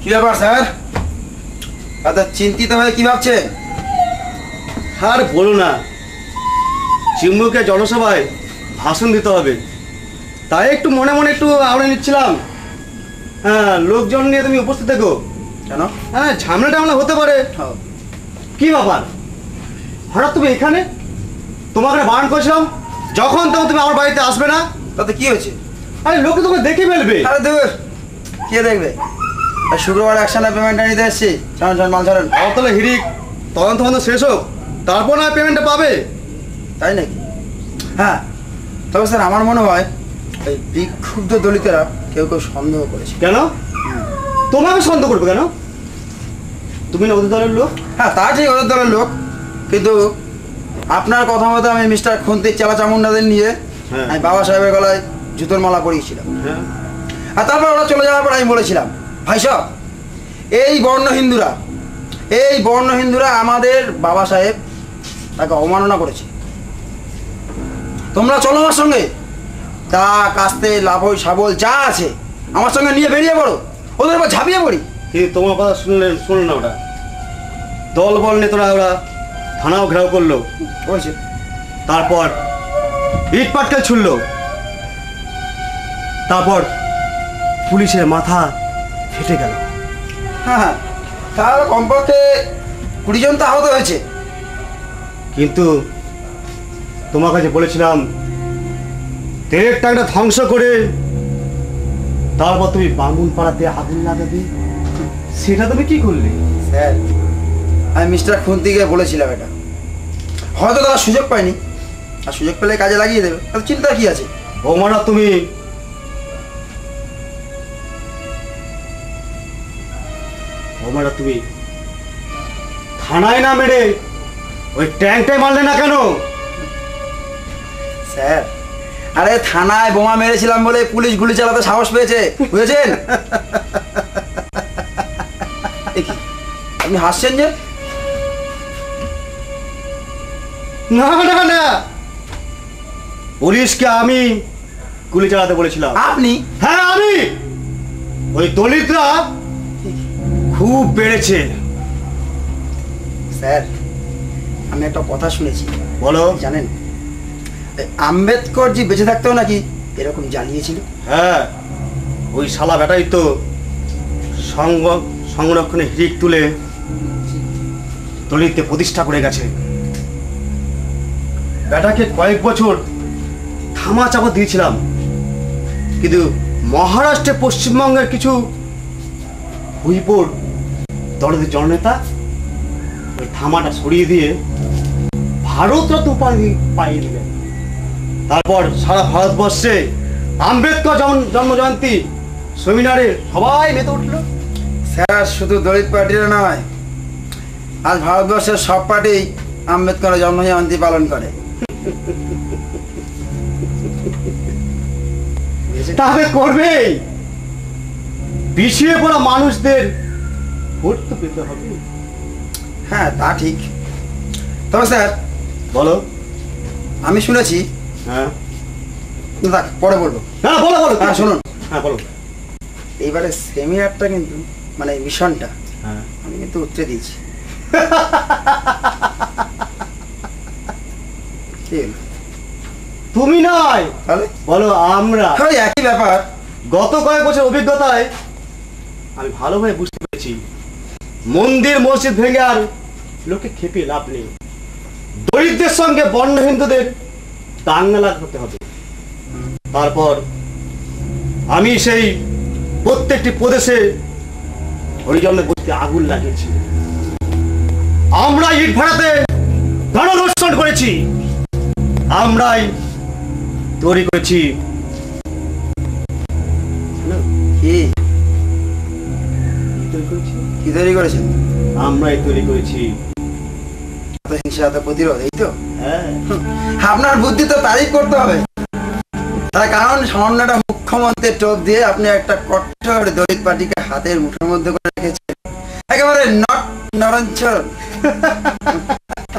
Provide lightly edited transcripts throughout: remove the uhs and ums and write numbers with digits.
কি ব্যাপার স্যার, এত চিন্তিত হয়ে কি ভাবছেন? আর বলো না, চিম্বুকে জনসভায় ভাষণ দিতে হবে, তাই একটু মনে মনে একটু আওড়ে নিচ্ছিলাম। হ্যাঁ, লোকজন নিয়ে তুমি উপস্থিত থেকো। কেন? হ্যাঁ, ঝামেলা টামলা হতে পারে। কি ব্যাপার, হঠাৎ তুমি এখানে? তোমাকে বারণ করেছিলাম যখন তখন তুমি আমার বাড়িতে আসবে না। তাতে কি হয়েছে? আরে লোকে তোমাকে দেখে ফেলবে। আরে দূর, কে দেখবে? শুক্রবার একসাথে পেমেন্টটা নিতে এসছি। চল চল, মাল ছাড়েন। তাহলে হিরিক তদন্ত শেষ হোক, তারপর না পেমেন্টটা পাবে। তাই নাকি? হ্যাঁ, তবে স্যার আমার মনে হয় এই বিক্ষুব্ধ দলিতরা কেউ কেউ সন্দেহ করেছে। কেন তোমাকে সন্দেহ করবে কেন? তুমি না ওদের দলের লোক। হ্যাঁ, তা ঠিক, ওদের দলের লোক, কিন্তু আপনার কথা মতো আমি মিস্টার খুন্তির চালা চামুন্ডাদের নিয়ে আমি বাবা সাহেবের গলায় জুতোর মালা পরিয়েছিলাম। আর তারপর ওরা চলে যাওয়ার পর আমি বলেছিলাম, ভাই সব এই বর্ণ হিন্দুরা আমাদের বাবা সাহেব তাকে অবমাননা করেছে। তোমরা চলো আমার সঙ্গে, তা কাস্তে লাভই শাবল যা আছে আমার সঙ্গে নিয়ে বেরিয়ে পড়ো, ওদের এবার ঝাঁপিয়ে পড়ি। কিন্তু তোমার কথা শুনলো না ওরা। দল বল নেতারা ওরা থানাও ঘেরাও করলো, বলছে তারপর ইট পাটকেল ছুড়লো, তারপর পুলিশের মাথা ফেটে গেল। হ্যাঁ, তাহলে কমপক্ষে 20 জন তো আহত হয়েছে। কিন্তু তোমার কাছে বলেছিলাম তেলের ট্যাঙ্কটা ধ্বংস করে তারপর তুমি বামুন পাড়াতে আগুন লাগাবে, সেটা তুমি কি করলে? স্যার, আমি মিস্টার খুন্তিকে বলেছিলাম এটা, হয়তো তারা সুযোগ পায়নি, আর সুযোগ পেলে কাজে লাগিয়ে দেবে, তাহলে চিন্তা কি আছে? বৌমারা তুমি থানায় না মেরে ওই ট্যাঙ্কটাই মারলে না কেন? স্যার, আরে থানায় বোমা মেরেছিলাম বলে পুলিশ গুলি চালাতে সাহস পেয়েছে, বুঝেছেন? আপনি হাসছেন যে? না না না, পুলিশকে আমি গুলি চালাতে বলেছিলাম। আপনি? হ্যাঁ আমি। ওই দলিতরা খুব বেড়েছে। স্যার, আমি একটা কথা শুনেছি। বলো। জানেন আম্বেদকর জি বেঁচে থাকতেও নাকি এরকম জ্বালিয়েছিল? হ্যাঁ, ওই শালা বেটাই তো সংরক্ষণে হিরিক তুলে দলিতকে প্রতিষ্ঠা করে গেছে। বেটাকে কয়েক বছর থামা চাপা দিয়েছিলাম, কিন্তু মহারাষ্ট্রে পশ্চিমবঙ্গের কিছু হুইপুর দলের জননেতা ওই থামাটা সরিয়ে দিয়ে ভারতরত্ন উপাধি পাইয়ে দিলেন। তারপর সারা ভারতবর্ষে আম্বেদকর জন্ম জয়ন্তী সেমিনারে সবাই মেতে উঠল। স্যার, শুধু দলিত পার্টিরা নয়, আজ ভারতবর্ষের সব পার্টি আম্বেদকরের জন্ম জয়ন্তী পালন করে। তাহলে করবেই, পিছিয়ে পড়া মানুষদের ভোট তো পেতে হবে। হ্যাঁ, তা ঠিক। তবে স্যার, বলো। আমি শুনেছি। হ্যাঁ, দেখ পরে বলবো। না বলো বলো। হ্যাঁ শুনুন। হ্যাঁ বলো। এইবারে সেমিনারটা কিন্তু মানে মিশনটা হ্যাঁ, আমি কিন্তু উতরে দিয়েছি। তুমি নয়, তাহলে বলো আমরা। ওই একই ব্যাপার। গত কয়েক বছর অভিজ্ঞতায় আমি ভালোভাবে বুঝতে পেরেছি, মন্দির মসজিদ ভেঙে আর লোকে খেপে লাভ নেই। দরিদ্রের সঙ্গে বর্ণ হিন্দুদের দাঙ্গা করতে হবে। তারপর আমি সেই প্রত্যেকটি প্রদেশে হরিজনের বস্তি আগুন লাগিয়েছি। আমরা ইট ভাড়াতে গণধর্ষণ করেছি, আমরাই তৈরি করেছি। কি তৈরি করেছেন? আমরাই তৈরি করেছি হিংসা প্রতিরোধ, এই তো? হ্যাঁ, আপনার বুদ্ধি তো তারিফ করতে হবে। তার কারণ সামান্য একটা মুখ্যমন্ত্রীর টোপ দিয়ে আপনি একটা কঠোর দলিত পার্টিকে হাতের মুঠোর মধ্যে করে রেখেছেন, একেবারে নরঞ্চল।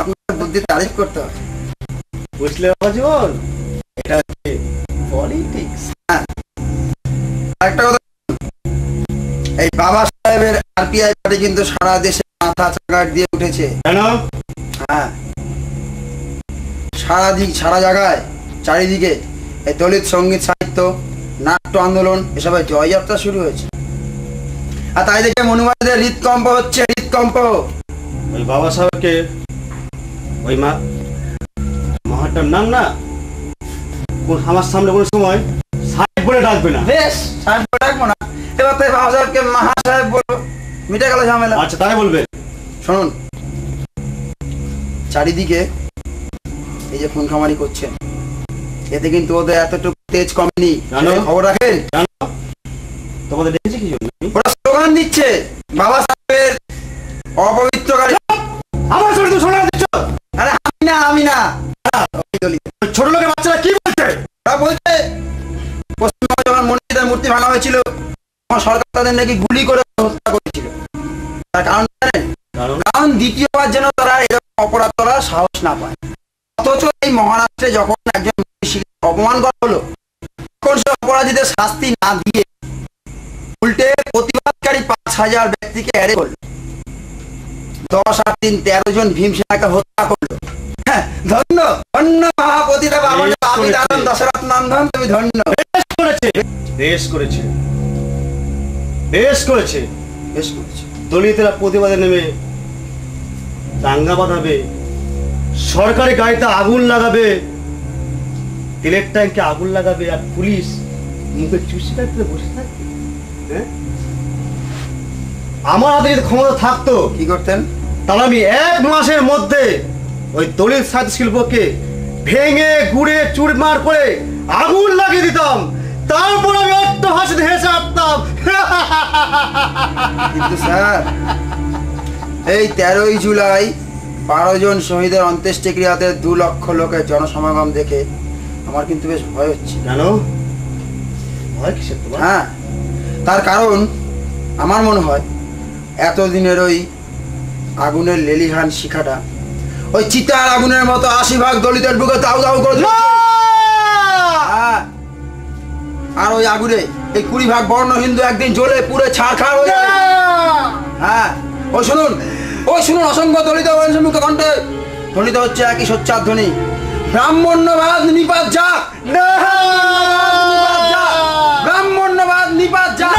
আপনার বুদ্ধি তারিফ করতে হবে, বুঝলে বাবা জীবন, এটা হচ্ছে পলিটিক্স। একটা কথা, এই বাবা সাহেবের আরপিআই পার্টি কিন্তু সারা দেশে মাথা চাকার দিয়ে উঠেছে। কেন? হ্যাঁ, সারা জায়গায় চারিদিকে এই দলিত সঙ্গীত সাহিত্য, নাট্য আন্দোলন এসবের জয়যাত্রা শুরু হয়েছে। আর তাই দেখে মনুমাদের হৃদকম্প হচ্ছে, হৃদকম্প। ওই বাবা সাহেবকে ওই মহাটার নাম না আমার সামনে কোনো সময় সাহেব বলে ডাকবে না। বেশ, সাহেব বলে ডাকবো না, এবার তাই বাবা সাহেবকে মহা সাহেব বলবো, মিটে গেল ঝামেলা। আচ্ছা, তাই বলবে। শুনুন, চারিদিকে এই যে খুন খামারি করছেন, এতে কিন্তু ওদের এতটুকু তেজ কমেনি। খবর রাখেন। তোমাদের দেখেছি কি জন্য? ওরা স্লোগান দিচ্ছে বাবা সাহেবের অপবিত্রকারী। আমার শরীর তো শোনা দিচ্ছ। আরে আমি না ছোট লোকের বাচ্চারা কি বলছে? ওরা বলছে পশ্চিমবঙ্গে যখন মন্দিরের মূর্তি ভাঙা হয়েছিল তখন সরকার তাদের নাকি গুলি করে হত্যা করেছিল। তার কারণ জানেন? কারণ দ্বিতীয়বার যেন তারা এরকম অপরাধ করার সাহস না পায়। অথচ এই মহারাষ্ট্রে যখন একজন অপমান করা হলো তখন সে অপরাধীদের শাস্তি না দিয়ে উল্টে প্রতিবাদকারী 5,000 ব্যক্তিকে অ্যারেস্ট করলো। 10 আর 3 13 জন ভীমসেনাকে হত্যা করলো। হ্যাঁ, ধন্য ধন্য মহাপতিদেব, আমি দানন দশরথ নন্দন, তুমি ধন্য। বেশ করেছে, বেশ করেছে, বেশ করেছে। দলিতরা প্রতিবাদে নেমে দাঙ্গা বাঁধাবে, সরকারি গাড়িতে আগুন লাগাবে, তেলের ট্যাঙ্কে আগুন লাগাবে, আর পুলিশ মুখে চুষি কাটতে বসে থাকবে। হ্যাঁ, আমার হাতে যদি ক্ষমতা থাকতো কি করতেন? তাহলে আমি 1 মাসের মধ্যে ওই দলিত সাহিত্য শিল্পকে ভেঙে গুড়ে চুরমার করে আগুন লাগিয়ে দিতাম, তারপর আমি অট্টহাসিতে হেসে আসতাম। কিন্তু স্যার, এই 13ই জুলাই 12 জন শহীদের অন্ত্যেষ্টিক্রিয়াতে 2 লক্ষ লোকের জনসমাগম দেখে আমার কিন্তু বেশ ভয় হচ্ছে। কেন ভয় কিসের তোমার? হ্যাঁ, তার কারণ আমার মনে হয় এতদিনের ওই আগুনের লেলিহান শিখাটা ওই চিতার আগুনের মতো 80 ভাগ দলিতের বুকে দাউ দাউ করে জ্বলছে। হ্যাঁ, আর ওই আগুনে এই 20 ভাগ বর্ণ হিন্দু একদিন জ্বলে পুরো ছারখার হয়ে যাবে। হ্যাঁ, ওই শুনুন অসংখ্য দলিত মুখে কণ্ঠে ধ্বনিত হচ্ছে একই সোচ্চার ধ্বনি, ব্রাহ্মণ্যবাদ নিপাত যাক, ব্রাহ্মণ্যবাদ নিপাত যাক।